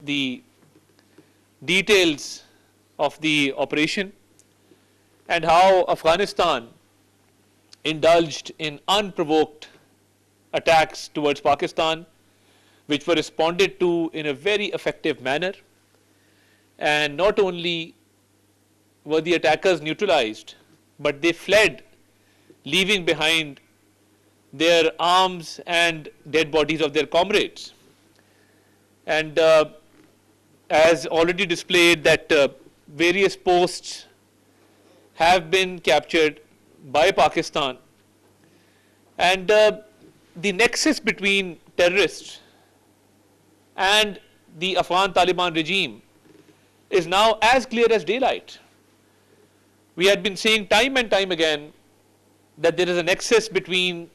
the details of the operation and how Afghanistan indulged in unprovoked attacks towards Pakistan, which were responded to in a very effective manner. And not only were the attackers neutralized, but they fled, leaving behind their arms and dead bodies of their comrades. And as already displayed, that various posts have been captured by Pakistan. And the nexus between terrorists and the Afghan Taliban regime is now as clear as daylight. We had been saying time and time again that there is a nexus between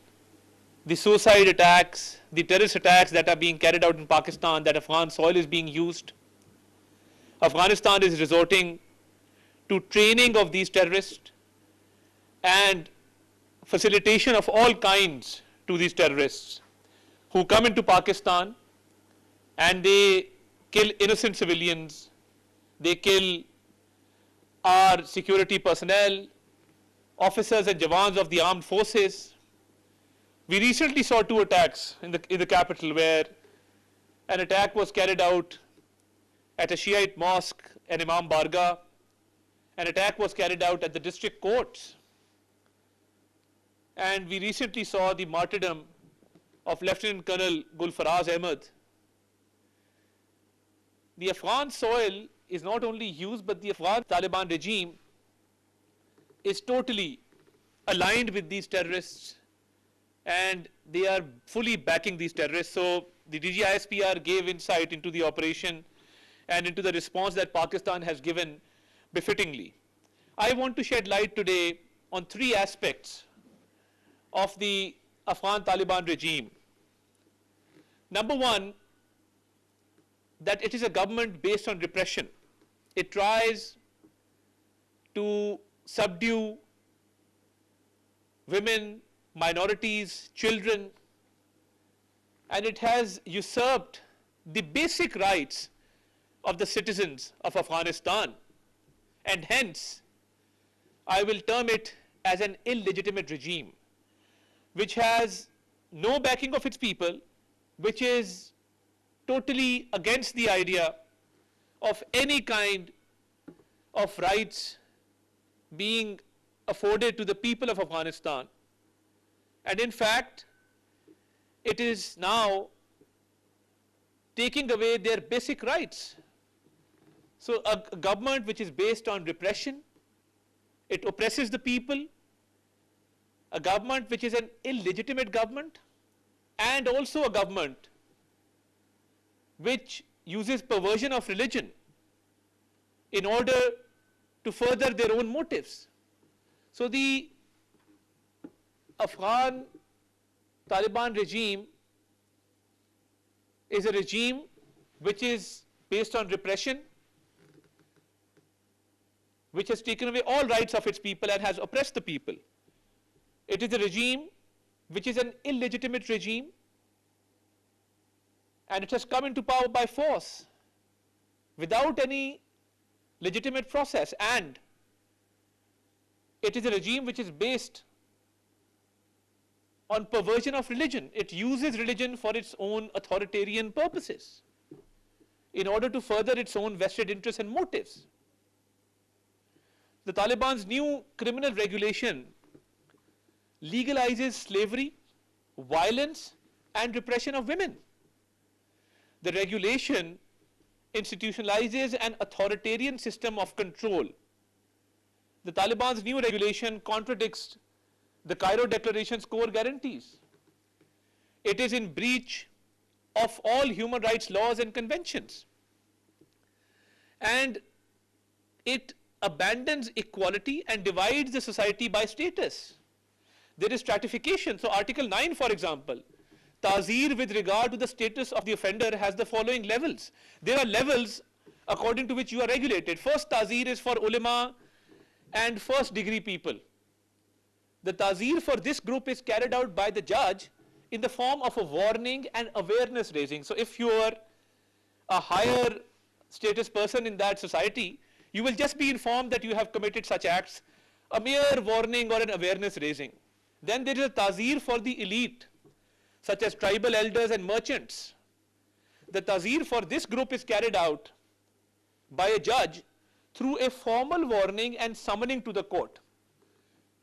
the suicide attacks, the terrorist attacks that are being carried out in Pakistan, that Afghan soil is being used. Afghanistan is resorting to training of these terrorists and facilitation of all kinds to these terrorists who come into Pakistan and they kill innocent civilians, they kill our security personnel, officers and jawans of the armed forces. We recently saw 2 attacks in the capital, where an attack was carried out at a Shiite mosque in Imam Barga. An attack was carried out at the district courts. And we recently saw the martyrdom of Lieutenant Colonel Gulfaraz Ahmed. The Afghan soil is not only used, but the Afghan Taliban regime is totally aligned with these terrorists, and they are fully backing these terrorists. So the DGISPR gave insight into the operation and into the response that Pakistan has given befittingly. I want to shed light today on 3 aspects of the Afghan Taliban regime. Number 1, that it is a government based on repression. It tries to subdue women, minorities, children, and it has usurped the basic rights of the citizens of Afghanistan. And hence, I will term it as an illegitimate regime, which has no backing of its people, which is totally against the idea of any kind of rights being afforded to the people of Afghanistan. And in fact, it is now taking away their basic rights. So a government which is based on repression, it oppresses the people. A government which is an illegitimate government, and also a government which uses perversion of religion in order to further their own motives. So the Afghan Taliban regime is a regime which is based on repression, which has taken away all rights of its people and has oppressed the people. It is a regime which is an illegitimate regime, and it has come into power by force without any legitimate process, and it is a regime which is based on perversion of religion. It uses religion for its own authoritarian purposes in order to further its own vested interests and motives. The Taliban's new criminal regulation legalizes slavery, violence, and repression of women. The regulation institutionalizes an authoritarian system of control. The Taliban's new regulation contradicts the Cairo Declaration's core guarantees. It is in breach of all human rights laws and conventions. And it abandons equality and divides the society by status. There is stratification. So Article 9, for example, Ta'zeer with regard to the status of the offender has the following levels. There are levels according to which you are regulated. First Ta'zeer is for ulama and first degree people. The Ta'zeer for this group is carried out by the judge in the form of a warning and awareness raising. So if your a higher status person in that society, you will just be informed that you have committed such acts, a mere warning or an awareness raising. Then there is a tazir for the elite, such as tribal elders and merchants. The tazir for this group is carried out by a judge through a formal warning and summoning to the court.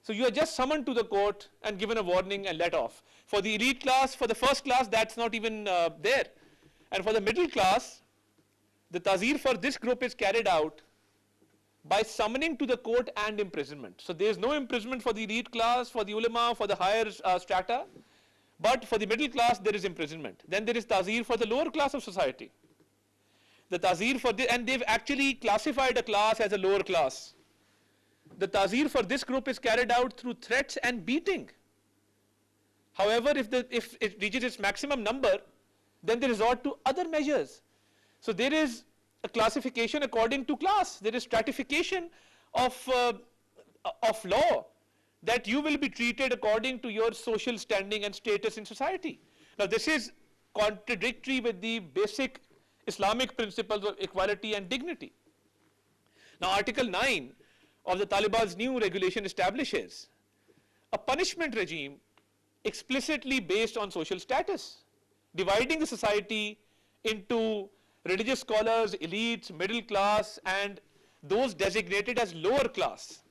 So you are just summoned to the court and given a warning and let off. For the elite class, for the first class, that's not even there. And for the middle class, the tazir for this group is carried out by summoning to the court and imprisonment. So there is no imprisonment for the elite class, for the ulama, for the higher strata, but for the middle class there is imprisonment. Then there is tazir for the lower class of society. The tazir for this, and they've actually classified a class as a lower class. The tazir for this group is carried out through threats and beating. However, if it reaches its maximum number, then they resort to other measures. So there is a classification according to class. There is stratification of law, that you will be treated according to your social standing and status in society. Now this is contradictory with the basic Islamic principles of equality and dignity. Now Article 9 of the Taliban's new regulation establishes a punishment regime explicitly based on social status, dividing the society into religious scholars, elites, middle class, and those designated as lower class,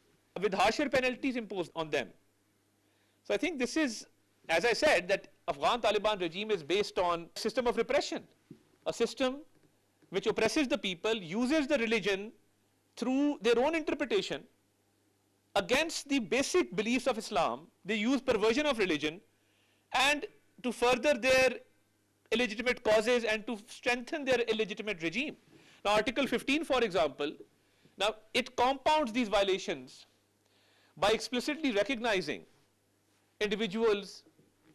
with harsher penalties imposed on them. So I think this is, as I said, that Afghan Taliban regime is based on a system of repression, a system which oppresses the people, uses the religion through their own interpretation against the basic beliefs of Islam. They use perversion of religion and to further their illegitimate causes and to strengthen their illegitimate regime. Now Article 15, for example, now it compounds these violations by explicitly recognizing individuals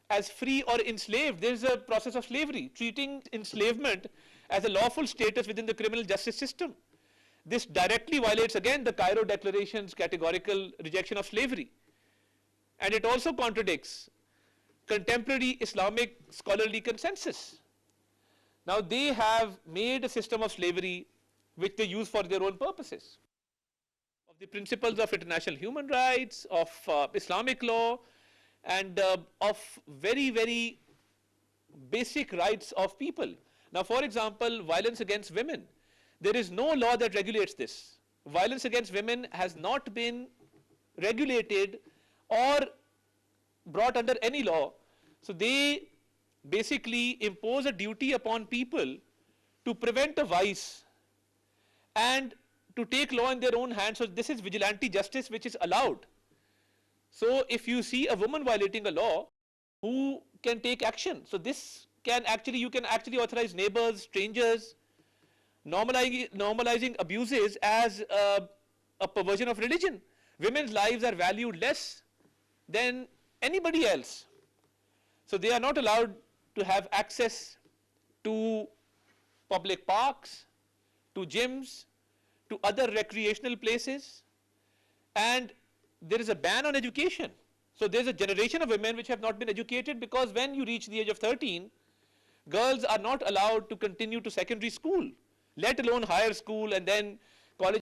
as free or enslaved. There is a process of slavery, treating enslavement as a lawful status within the criminal justice system. This directly violates again the Cairo Declaration's categorical rejection of slavery. And it also contradicts contemporary Islamic scholarly consensus. Now they have made a system of slavery which they use for their own purposes. Of the principles of international human rights, of Islamic law, and of very, very basic rights of people. Now for example, violence against women. There is no law that regulates this. Violence against women has not been regulated or brought under any law. So they basically impose a duty upon people to prevent a vice and to take law in their own hands. So this is vigilante justice which is allowed. So if you see a woman violating a law, who can take action? So this can actually, you can actually authorize neighbors, strangers, normalizing abuses as a perversion of religion. Women's lives are valued less than anybody else. So they are not allowed to have access to public parks, to gyms, to other recreational places, and there is a ban on education. So there is a generation of women which have not been educated, because when you reach the age of 13, girls are not allowed to continue to secondary school, let alone higher school and then college.